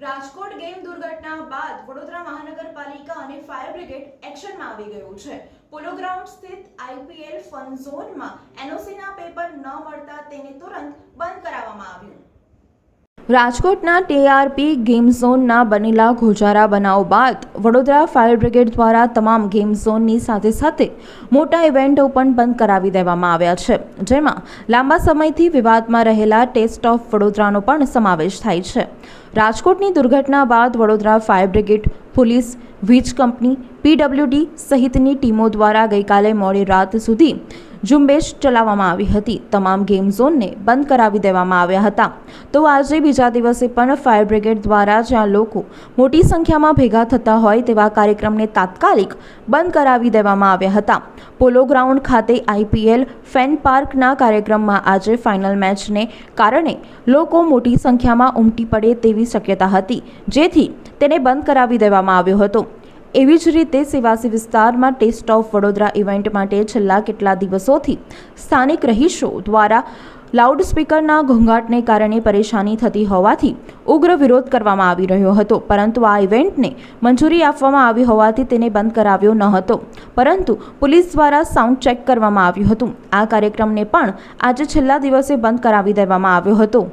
Rajkot game દુર્ઘટના બાદ વડોદરા મહાનગરપાલિકા અને ફાયર બ્રિગેડ એક્શનમાં આવી ગયું છે। પોલો ગ્રાઉન્ડ સ્થિત આઈપીએલ ફન ઝોનમાં એનઓસીના પેપર ન મળતા તેને તુરંત બંધ કરાવવામાં આવ્યું। રાજકોટના ટીઆરપી ગેમ ઝોનના બનેલા ગોજારા બનાવ બાદ વડોદરા ફાયર બ્રિગેડ દ્વારા તમામ ગેમ ઝોનની સાથે મોટા ઇવેન્ટો પણ બંધ કરાવી દેવામાં આવ્યા છે, જેમાં લાંબા સમયથી વિવાદમાં રહેલા ટેસ્ટ ઓફ વડોદરાનો પણ સમાવેશ થાય છે। રાજકોટની દુર્ઘટના બાદ વડોદરા ફાયર બ્રિગેડ, પોલીસ, વીજ કંપની, પીડબ્લ્યુડી સહિતની ટીમો દ્વારા ગઈકાલે મોડી રાત સુધી ઝુંબેશ ચલાવવામાં આવી હતી। તમામ ગેમ ઝોનને બંધ કરાવી દેવામાં આવ્યા હતા। તો આજે બીજા દિવસે પણ ફાયર બ્રિગેડ દ્વારા જ્યાં લોકો મોટી સંખ્યામાં ભેગા થતા હોય તેવા કાર્યક્રમને તાત્કાલિક બંધ કરાવી દેવામાં આવ્યા હતા। પોલો ગ્રાઉન્ડ ખાતે આઈપીએલ ફેન પાર્કના કાર્યક્રમમાં આજે ફાઇનલ મેચને કારણે લોકો મોટી સંખ્યામાં ઉમટી પડે તેવી શક્યતા હતી, જેથી તેને બંધ કરાવી દેવામાં આવ્યો હતો। એવી જ રીતે સેવાસી વિસ્તારમાં ટેસ્ટ ઓફ વડોદરા ઇવેન્ટ માટે છેલ્લા કેટલા દિવસોથી સ્થાનિક રહીશો દ્વારા લાઉડસ્પીકરના ઘોંઘાટને કારણે પરેશાની થતી હોવાથી ઉગ્ર વિરોધ કરવામાં આવી રહ્યો હતો, પરંતુ આ ઇવેન્ટને મંજૂરી આપવામાં આવી હોવાથી તેને બંધ કરાવ્યો ન હતો, પરંતુ પોલીસ દ્વારા સાઉન્ડ ચેક કરવામાં આવ્યું હતું। આ કાર્યક્રમને પણ આજે છેલ્લા દિવસે બંધ કરાવી દેવામાં આવ્યો હતો।